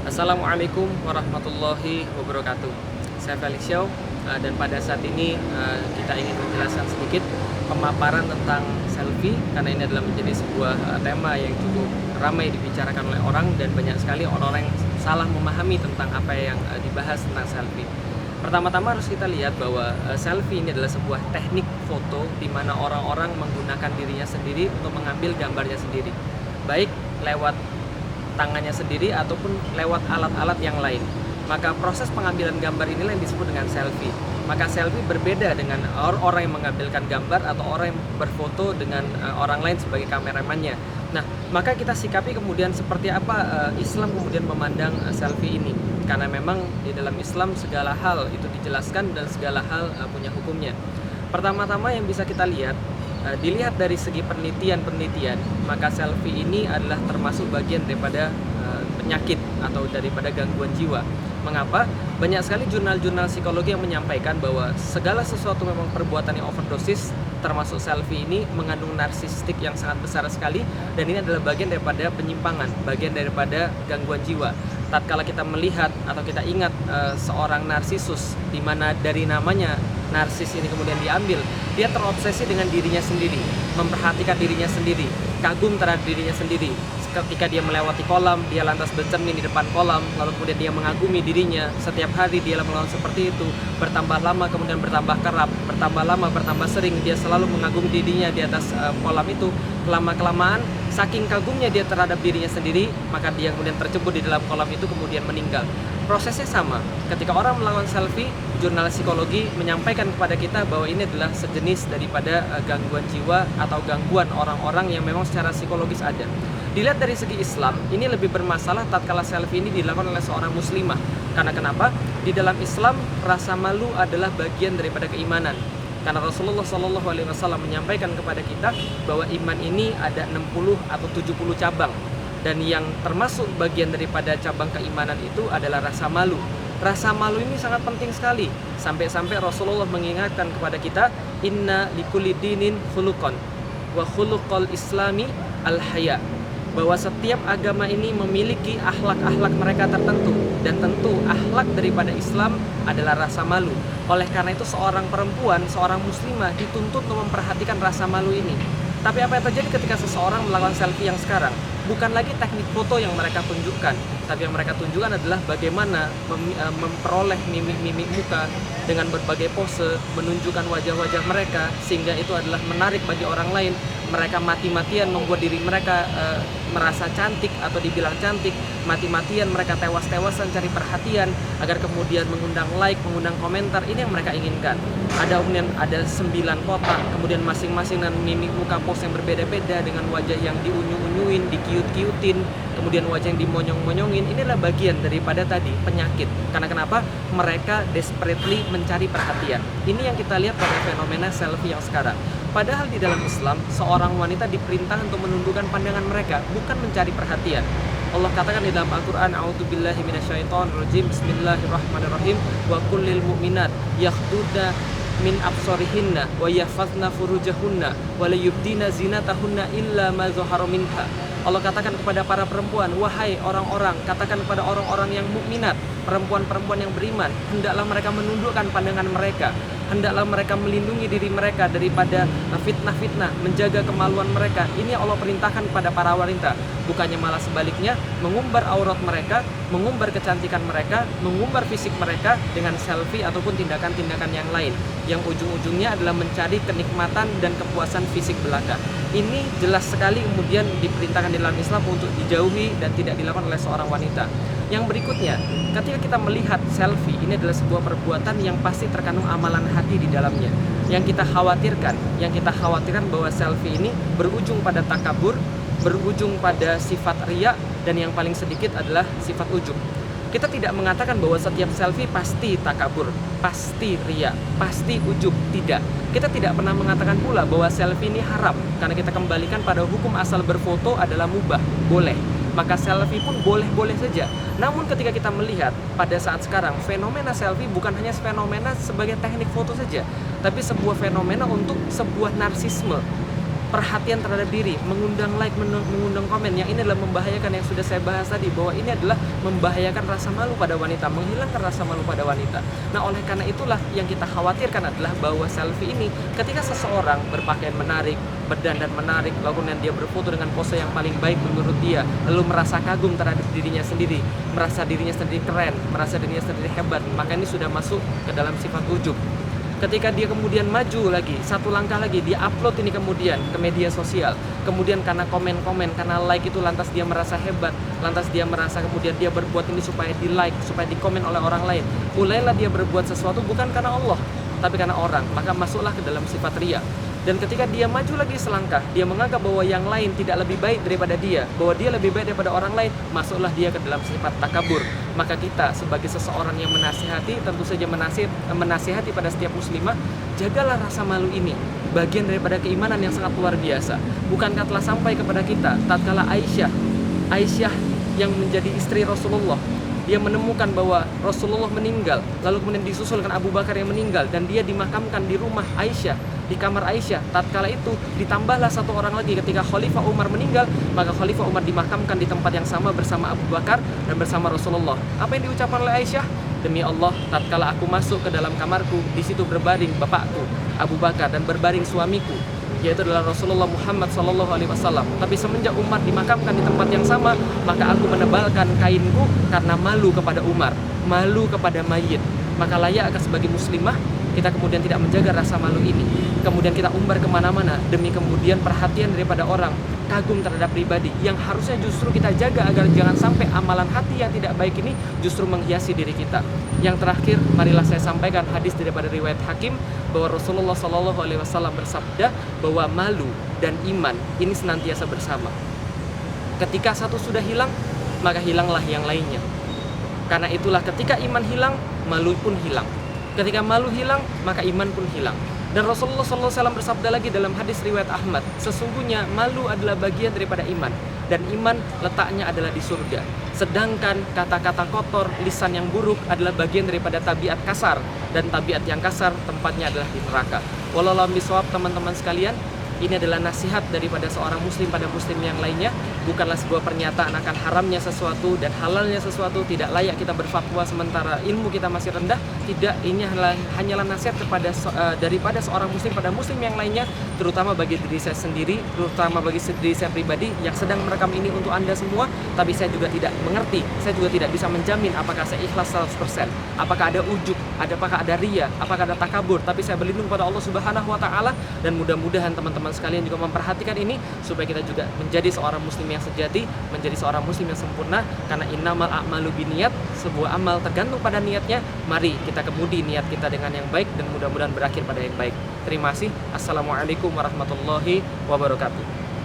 Assalamualaikum warahmatullahi wabarakatuh. Saya Felix Xiao, dan pada saat ini kita ingin menjelaskan sedikit pemaparan tentang selfie karena ini adalah menjadi sebuah tema yang cukup ramai dibicarakan oleh orang dan banyak sekali orang-orang yang salah memahami tentang apa yang dibahas tentang selfie. Pertama-tama harus kita lihat bahwa selfie ini adalah sebuah teknik foto di mana orang-orang menggunakan dirinya sendiri untuk mengambil gambarnya sendiri, baik lewat tangannya sendiri ataupun lewat alat-alat yang lain. Maka proses pengambilan gambar inilah yang disebut dengan selfie. Maka selfie berbeda dengan orang yang mengambilkan gambar atau orang yang berfoto dengan orang lain sebagai kameramannya. Nah, maka kita sikapi kemudian seperti apa Islam kemudian memandang selfie ini. Karena memang di dalam Islam segala hal itu dijelaskan dan segala hal punya hukumnya. Pertama-tama yang bisa kita lihat, dilihat dari segi penelitian, maka selfie ini adalah termasuk bagian daripada penyakit atau daripada gangguan jiwa. Mengapa? Banyak sekali jurnal-jurnal psikologi yang menyampaikan bahwa segala sesuatu memang perbuatan yang overdosis, termasuk selfie ini mengandung narsistik yang sangat besar sekali, dan ini adalah bagian daripada penyimpangan, bagian daripada gangguan jiwa. Tatkala kita melihat atau kita ingat seorang narsisus, di mana dari namanya narsis ini kemudian diambil, dia terobsesi dengan dirinya sendiri, memperhatikan dirinya sendiri, kagum terhadap dirinya sendiri. Ketika dia melewati kolam, dia lantas bercermin di depan kolam, lalu kemudian dia mengagumi dirinya. Setiap hari dia melakukan seperti itu, bertambah lama kemudian bertambah kerap, bertambah lama bertambah sering, dia selalu mengagumi dirinya di atas kolam itu. Lama-kelamaan, saking kagumnya dia terhadap dirinya sendiri, maka dia kemudian tercebur di dalam kolam itu kemudian meninggal. Prosesnya sama, ketika orang melakukan selfie, jurnal psikologi menyampaikan kepada kita bahwa ini adalah sejenis daripada gangguan jiwa atau gangguan orang-orang yang memang secara psikologis ada. Dilihat dari segi Islam, ini lebih bermasalah tatkala selfie ini dilakukan oleh seorang muslimah. Karena kenapa? Di dalam Islam, rasa malu adalah bagian daripada keimanan. Karena Rasulullah SAW menyampaikan kepada kita bahwa iman ini ada 60 atau 70 cabang. Dan yang termasuk bagian daripada cabang keimanan itu adalah rasa malu. Rasa malu ini sangat penting sekali. Sampai-sampai Rasulullah mengingatkan kepada kita, inna likulli dinin khuluqan wa khuluqal islami al-haya. Bahwa setiap agama ini memiliki akhlak-akhlak mereka tertentu, dan tentu akhlak daripada Islam adalah rasa malu. Oleh karena itu seorang perempuan, seorang muslimah dituntut untuk memperhatikan rasa malu ini. Tapi apa yang terjadi ketika seseorang melakukan selfie yang sekarang? Bukan lagi teknik foto yang mereka tunjukkan, tapi yang mereka tunjukkan adalah bagaimana memperoleh mimik-mimik muka dengan berbagai pose, menunjukkan wajah-wajah mereka, sehingga itu adalah menarik bagi orang lain. Mereka mati-matian membuat diri mereka merasa cantik atau dibilang cantik, mati-matian mereka tewas-tewasan cari perhatian agar kemudian mengundang like, mengundang komentar. Ini yang mereka inginkan. Ada kemudian ada 9 kotak, kemudian masing-masing dengan mimik muka pose yang berbeda-beda, dengan wajah yang diunyu-unyuin, dikiut-kiutin, kemudian wajah yang dimonyong-monyongin. Inilah bagian daripada tadi penyakit. Karena kenapa? Mereka desperately mencari perhatian. Ini yang kita lihat pada fenomena selfie yang sekarang. Padahal di dalam Islam, seorang wanita diperintah untuk menundukkan pandangan mereka, bukan mencari perhatian. Allah katakan di dalam Al-Quran, a'udzubillahi minasyaitonirrajim, bismillahirrahmanirrahim, wa kullil mu'minat yakhdudna min absarihinna wa yahfazna furujahunna wa la yubdina zinatahunna illa ma zahara minha. Allah katakan kepada para perempuan, wahai orang-orang, katakan kepada orang-orang yang mukminat, perempuan-perempuan yang beriman, hendaklah mereka menundukkan pandangan mereka, hendaklah mereka melindungi diri mereka daripada fitnah-fitnah, menjaga kemaluan mereka. Ini yang Allah perintahkan kepada para wanita. Bukannya malah sebaliknya, mengumbar aurat mereka, mengumbar kecantikan mereka, mengumbar fisik mereka dengan selfie ataupun tindakan-tindakan yang lain, yang ujung-ujungnya adalah mencari kenikmatan dan kepuasan fisik belaka. Ini jelas sekali kemudian diperintahkan di dalam Islam untuk dijauhi dan tidak dilakukan oleh seorang wanita. Yang berikutnya, ketika kita melihat selfie, ini adalah sebuah perbuatan yang pasti terkandung amalan hati di dalamnya. Yang kita khawatirkan bahwa selfie ini berujung pada takabur, berujung pada sifat riya, dan yang paling sedikit adalah sifat ujub. Kita tidak mengatakan bahwa setiap selfie pasti takabur, pasti riya, pasti ujub. Tidak. Kita tidak pernah mengatakan pula bahwa selfie ini haram, karena kita kembalikan pada hukum asal berfoto adalah mubah, boleh. Maka selfie pun boleh-boleh saja. Namun ketika kita melihat pada saat sekarang, fenomena selfie bukan hanya fenomena sebagai teknik foto saja, tapi sebuah fenomena untuk sebuah narsisme. perhatian terhadap diri, mengundang like, mengundang komen. Yang ini adalah membahayakan, yang sudah saya bahas tadi, bahwa ini adalah membahayakan rasa malu pada wanita, menghilangkan rasa malu pada wanita. Nah, oleh karena itulah yang kita khawatirkan adalah bahwa selfie ini, ketika seseorang berpakaian menarik, berdandan menarik, lalu dia berfoto dengan pose yang paling baik menurut dia, lalu merasa kagum terhadap dirinya sendiri, merasa dirinya sendiri keren, merasa dirinya sendiri hebat, maka ini sudah masuk ke dalam sifat ujub. Ketika dia kemudian maju lagi, satu langkah lagi, dia upload ini kemudian ke media sosial, kemudian karena komen-komen, karena like itu lantas dia merasa hebat, lantas dia merasa kemudian dia berbuat ini supaya di like, supaya dikomen oleh orang lain. Mulailah dia berbuat sesuatu bukan karena Allah, tapi karena orang, maka masuklah ke dalam sifat riya. Dan ketika dia maju lagi selangkah, dia menganggap bahwa yang lain tidak lebih baik daripada dia, bahwa dia lebih baik daripada orang lain, masuklah dia ke dalam sifat takabur. Maka kita sebagai seseorang yang menasihati, tentu saja menasihati pada setiap muslimah, jagalah rasa malu ini, bagian daripada keimanan yang sangat luar biasa. Bukankah telah sampai kepada kita tatkala Aisyah yang menjadi istri Rasulullah, dia menemukan bahwa Rasulullah meninggal, lalu kemudian disusulkan Abu Bakar yang meninggal, dan dia dimakamkan di rumah Aisyah, di kamar Aisyah. Tatkala itu ditambahlah satu orang lagi, ketika Khalifah Umar meninggal, maka Khalifah Umar dimakamkan di tempat yang sama bersama Abu Bakar dan bersama Rasulullah. Apa yang diucapkan oleh Aisyah? Demi Allah, tatkala aku masuk ke dalam kamarku, di situ berbaring bapakku Abu Bakar dan berbaring suamiku, yaitu adalah Rasulullah Muhammad SAW. Tapi semenjak Umar dimakamkan di tempat yang sama, maka aku menebalkan kainku karena malu kepada Umar, malu kepada mayit. Maka layak sebagai muslimah kita kemudian tidak menjaga rasa malu ini, kemudian kita umbar kemana-mana demi kemudian perhatian daripada orang, kagum terhadap pribadi, yang harusnya justru kita jaga agar jangan sampai amalan hati yang tidak baik ini justru menghiasi diri kita. Yang terakhir, marilah saya sampaikan hadis daripada riwayat Hakim, bahwa Rasulullah SAW bersabda bahwa malu dan iman ini senantiasa bersama. Ketika satu sudah hilang, maka hilanglah yang lainnya. Karena itulah ketika iman hilang, malu pun hilang. Ketika malu hilang, maka iman pun hilang. Dan Rasulullah SAW bersabda lagi dalam hadis riwayat Ahmad, sesungguhnya malu adalah bagian daripada iman, dan iman letaknya adalah di surga. Sedangkan kata-kata kotor, lisan yang buruk adalah bagian daripada tabiat kasar, dan tabiat yang kasar tempatnya adalah di neraka. Wallahu a'lam bishawab, teman-teman sekalian. Ini adalah nasihat daripada seorang muslim pada muslim yang lainnya, bukanlah sebuah pernyataan akan haramnya sesuatu dan halalnya sesuatu. Tidak layak kita berfatwa sementara ilmu kita masih rendah. Tidak, ini hanyalah nasihat daripada seorang muslim pada muslim yang lainnya, terutama bagi diri saya sendiri, terutama bagi diri saya pribadi yang sedang merekam ini untuk Anda semua. Tapi saya juga tidak mengerti, saya juga tidak bisa menjamin apakah saya ikhlas 100%, apakah ada ujub, apakah ada riya, apakah ada takabur. Tapi saya berlindung pada Allah Subhanahu wa Ta'ala, dan mudah-mudahan teman-teman sekalian juga memperhatikan ini supaya kita juga menjadi seorang muslim yang sejati, menjadi seorang muslim yang sempurna. Karena innamal a'malu binniyat, sebuah amal tergantung pada niatnya. Mari kita kemudi niat kita dengan yang baik, dan mudah-mudahan berakhir pada yang baik. Terima kasih. Assalamualaikum warahmatullahi wabarakatuh.